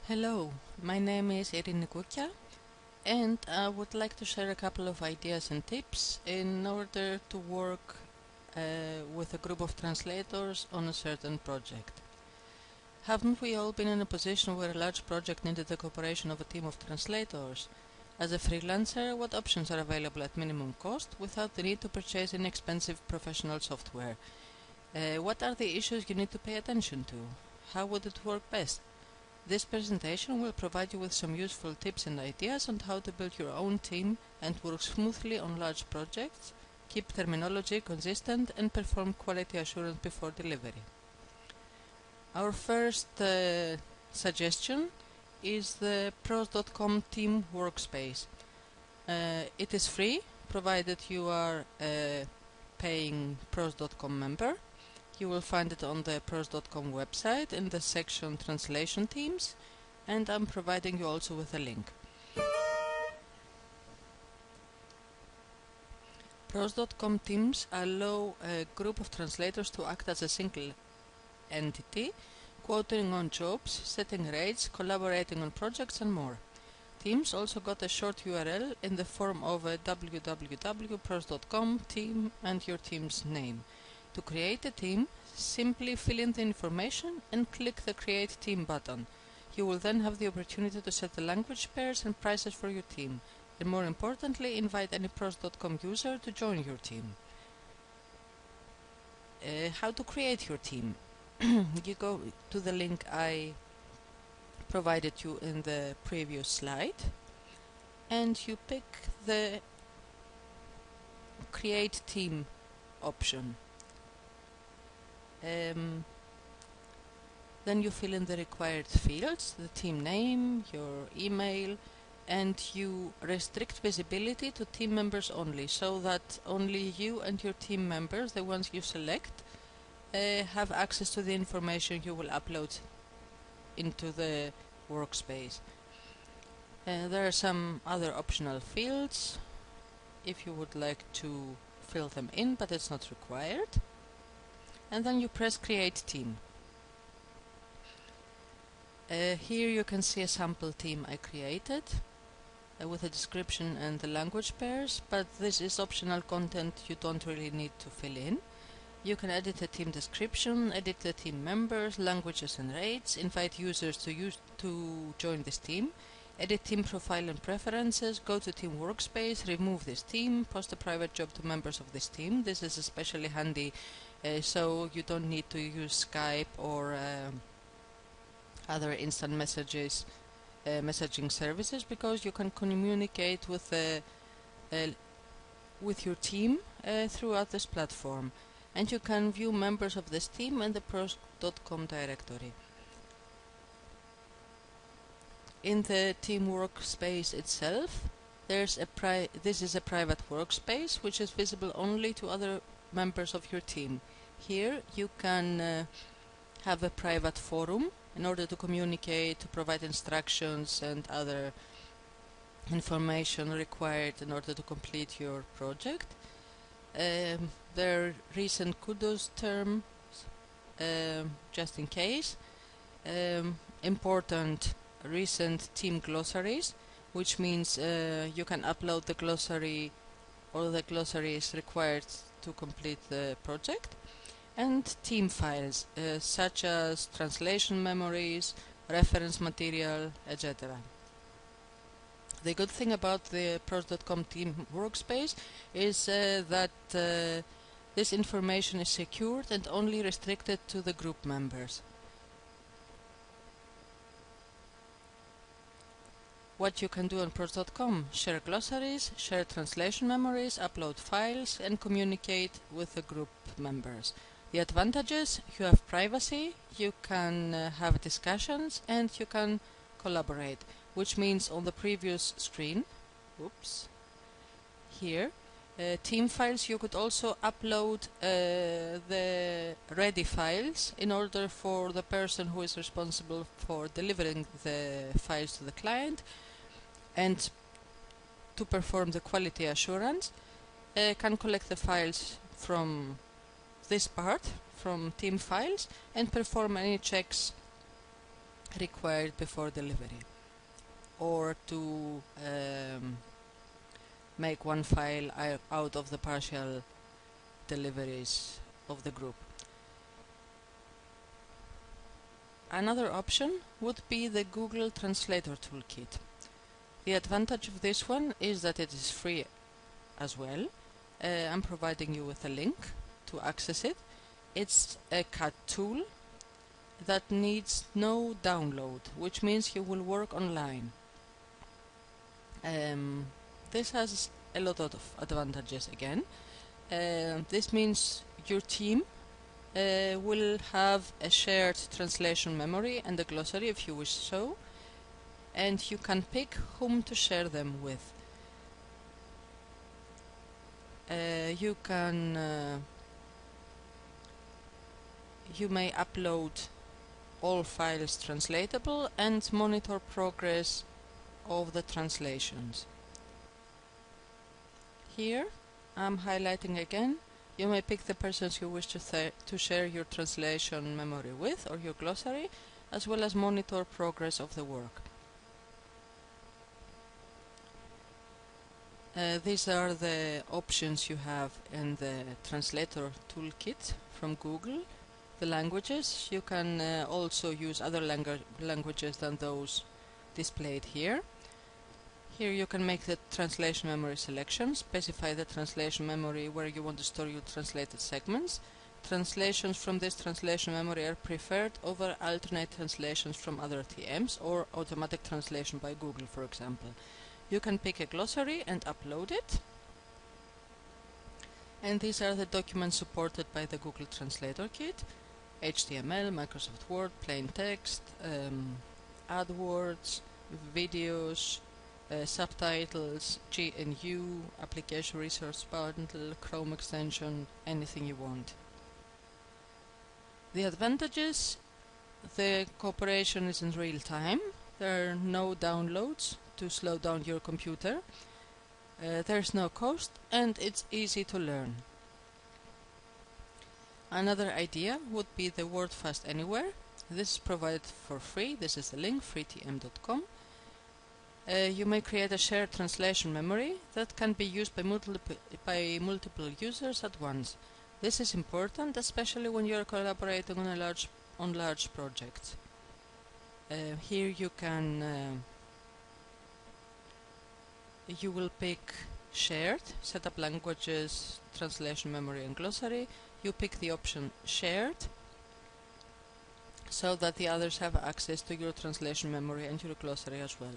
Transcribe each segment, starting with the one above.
Hello, my name is Irina Kukia, and I would like to share a couple of ideas and tips in order to work with a group of translators on a certain project. Haven't we all been in a position where a large project needed the cooperation of a team of translators? As a freelancer, what options are available at minimum cost without the need to purchase inexpensive professional software? What are the issues you need to pay attention to? How would it work best? This presentation will provide you with some useful tips and ideas on how to build your own team and work smoothly on large projects, keep terminology consistent, and perform quality assurance before delivery. Our first suggestion is the pros.com team workspace. It is free, provided you are a paying pros.com member. You will find it on the pros.com website in the section Translation Teams, and I'm providing you also with a link. Pros.com Teams allow a group of translators to act as a single entity, quoting on jobs, setting rates, collaborating on projects, and more. Teams also got a short URL in the form of a www.pros.com team and your team's name. To create a team, simply fill in the information and click the Create Team button. You will then have the opportunity to set the language pairs and prices for your team, and more importantly, invite any pros.com user to join your team. How to create your team? You go to the link I provided you in the previous slide, and you pick the Create Team option. Then you fill in the required fields, the team name, your email, and you restrict visibility to team members only, so that only you and your team members, the ones you select, have access to the information you will upload into the workspace. There are some other optional fields if you would like to fill them in, but it's not required. And then you press Create Team. Here you can see a sample team I created with a description and the language pairs, but this is optional content you don't really need to fill in. You can edit a team description, edit the team members, languages and rates, invite users to join this team, edit team profile and preferences, go to team workspace, remove this team, post a private job to members of this team. This is especially handy so you don't need to use Skype or other instant messaging services, because you can communicate with your team throughout this platform, and you can view members of this team in the pros.com directory. In the team workspace itself, this is a private workspace which is visible only to other members of your team. Here you can have a private forum in order to communicate, to provide instructions and other information required in order to complete your project. There are recent kudos terms, just in case. Important recent team glossaries, which means you can upload the glossary or the glossaries required to complete the project, and team files such as translation memories, reference material, etc. The good thing about the pros.com team workspace is that this information is secured and only restricted to the group members. What you can do on pros.com: share glossaries, share translation memories, upload files, and communicate with the group members. The advantages: you have privacy, you can have discussions, and you can collaborate, which means on the previous screen, here, team files, you could also upload the ready files in order for the person who is responsible for delivering the files to the client and to perform the quality assurance can collect the files from this part, from team files, and perform any checks required before delivery, or to make one file out of the partial deliveries of the group. Another option would be the Google Translator Toolkit. The advantage of this one is that it is free as well. I'm providing you with a link to access it. It's a CAT tool that needs no download, which means you will work online. This has a lot of advantages again. This means your team will have a shared translation memory and a glossary if you wish so, and you can pick whom to share them with. You may upload all files translatable and monitor progress of the translations. Here I'm highlighting again. You may pick the persons you wish to share your translation memory with, or your glossary, as well as monitor progress of the work. These are the options you have in the Translator Toolkit from Google. The languages, you can also use other languages than those displayed here. Here you can make the translation memory selection, specify the translation memory where you want to store your translated segments. Translations from this translation memory are preferred over alternate translations from other TMs or automatic translation by Google, for example. You can pick a glossary and upload it. And these are the documents supported by the Google Translator Kit: HTML, Microsoft Word, plain text, AdWords, videos, subtitles, GNU, application resource bundle, Chrome extension, anything you want. The advantages: the cooperation is in real time, there are no downloads to slow down your computer, there's no cost, and it's easy to learn. Another idea would be the WordFast Anywhere. This is provided for free. This is the link, freetm.com. You may create a shared translation memory that can be used by multiple users at once. This is important, especially when you are collaborating on large projects. Here you will pick shared, set up languages, translation memory and glossary. You pick the option shared so that the others have access to your translation memory and your glossary as well.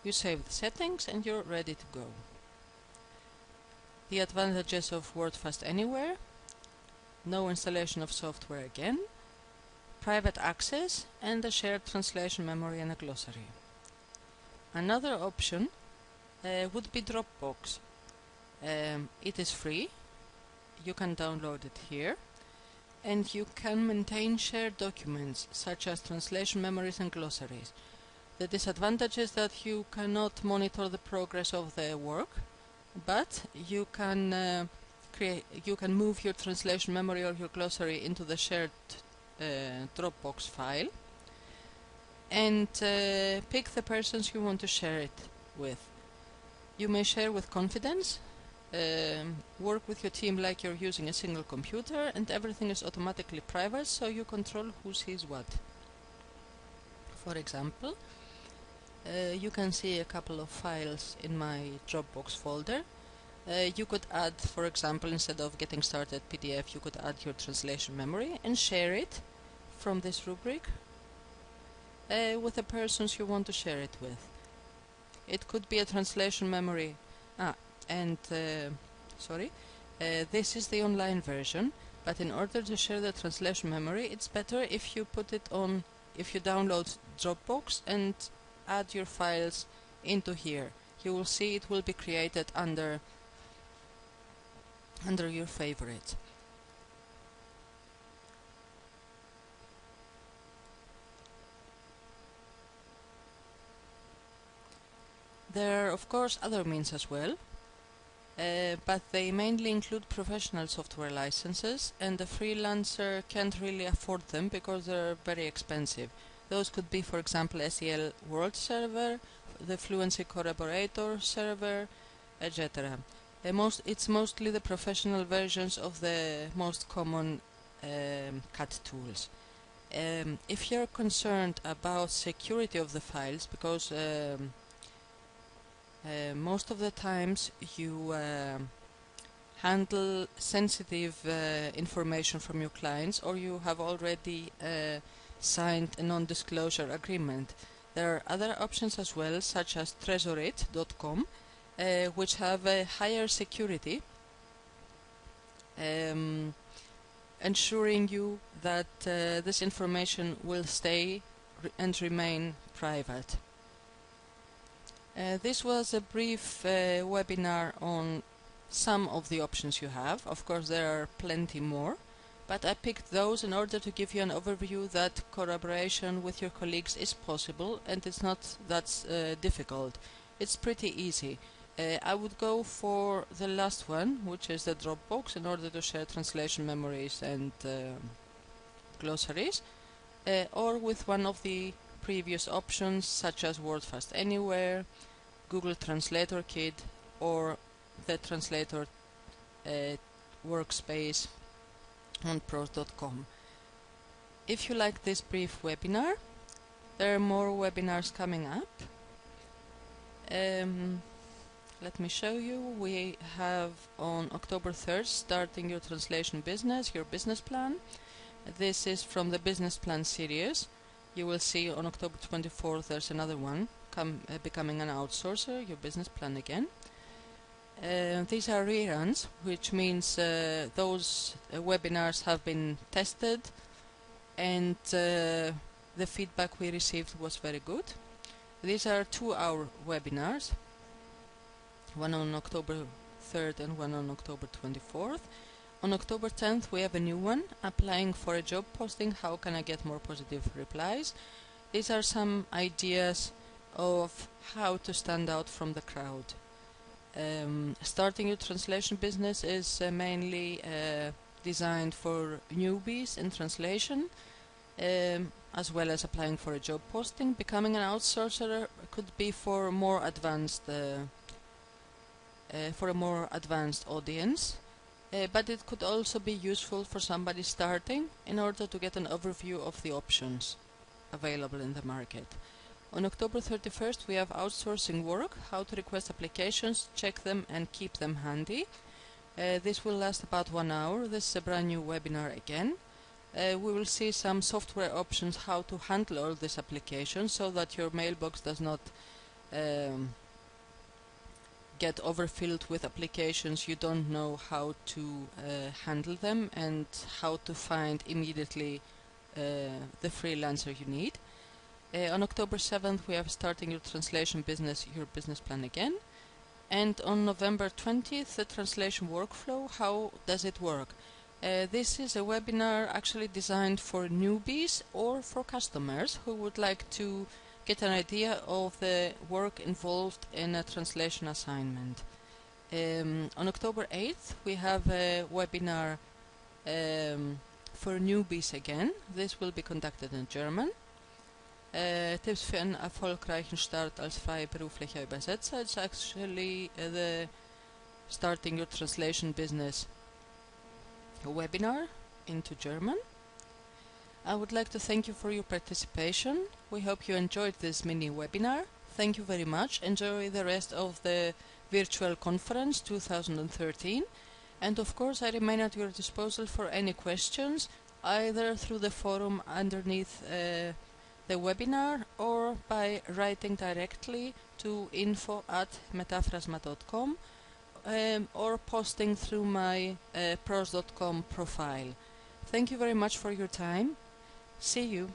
You save the settings and you're ready to go. The advantages of WordFast Anywhere: no installation of software again, private access, and a shared translation memory and a glossary. Another option would be Dropbox. It is free, you can download it here, and you can maintain shared documents such as translation memories and glossaries. The disadvantage is that you cannot monitor the progress of the work, but you can move your translation memory or your glossary into the shared Dropbox file and pick the persons you want to share it with. You may share with confidence, work with your team like you're using a single computer, and everything is automatically private, so you control who sees what. For example, you can see a couple of files in my Dropbox folder. You could add, for example, instead of getting started PDF, you could add your translation memory and share it from this rubric with the persons you want to share it with. It could be a translation memory. This is the online version, but in order to share the translation memory, it's better if you download Dropbox and add your files into here. You will see it will be created under your favorite. There are of course other means as well, but they mainly include professional software licenses, and the freelancer can't really afford them because they're very expensive. Those could be, for example, SEL World Server, the Fluency Collaborator Server, etc. It's mostly the professional versions of the most common CAT tools. If you're concerned about security of the files, because most of the times you handle sensitive information from your clients, or you have already signed a non-disclosure agreement. There are other options as well, such as Tresorit.com, which have a higher security, ensuring you that this information will stay and remain private. This was a brief webinar on some of the options you have. Of course, there are plenty more, but I picked those in order to give you an overview that collaboration with your colleagues is possible, and it's not that difficult. It's pretty easy. I would go for the last one, which is the Dropbox, in order to share translation memories and glossaries, or with one of the previous options, such as WordFast Anywhere, Google Translator Kit, or the Translator workspace on pros.com. If you like this brief webinar, there are more webinars coming up. Let me show you. We have on October 3rd, Starting Your Translation Business, Your Business Plan. This is from the Business Plan series. You will see on October 24th there's another one, Becoming an Outsourcer, Your Business Plan again. These are reruns, which means those webinars have been tested, and the feedback we received was very good. These are 2-hour webinars, one on October 3rd and one on October 24th. On October 10th we have a new one, Applying for a Job Posting, How Can I Get More Positive Replies? These are some ideas of how to stand out from the crowd. Starting Your Translation Business is mainly designed for newbies in translation, as well as applying for a job posting. Becoming an Outsourcer could be for a more advanced audience, but it could also be useful for somebody starting in order to get an overview of the options available in the market. On October 31st we have Outsourcing Work, How to Request Applications, Check Them and Keep Them Handy. This will last about 1 hour. This is a brand new webinar again. We will see some software options, how to handle all these applications so that your mailbox does not get overfilled with applications. You don't know how to handle them and how to find immediately the freelancer you need. On October 7th we have Starting Your Translation Business, Your Business Plan again. And on November 20th, the Translation Workflow, How Does It Work? This is a webinar actually designed for newbies or for customers who would like to get an idea of the work involved in a translation assignment. On October 8th we have a webinar for newbies again. This will be conducted in German. Tipps für einen erfolgreichen Start als freiberuflicher Übersetzer. It's actually the Starting Your Translation Business webinar into German. I would like to thank you for your participation. We hope you enjoyed this mini webinar. Thank you very much. Enjoy the rest of the virtual conference 2013. And of course I remain at your disposal for any questions, either through the forum underneath the webinar or by writing directly to info@metaphrasma.com or posting through my pros.com profile. Thank you very much for your time. See you.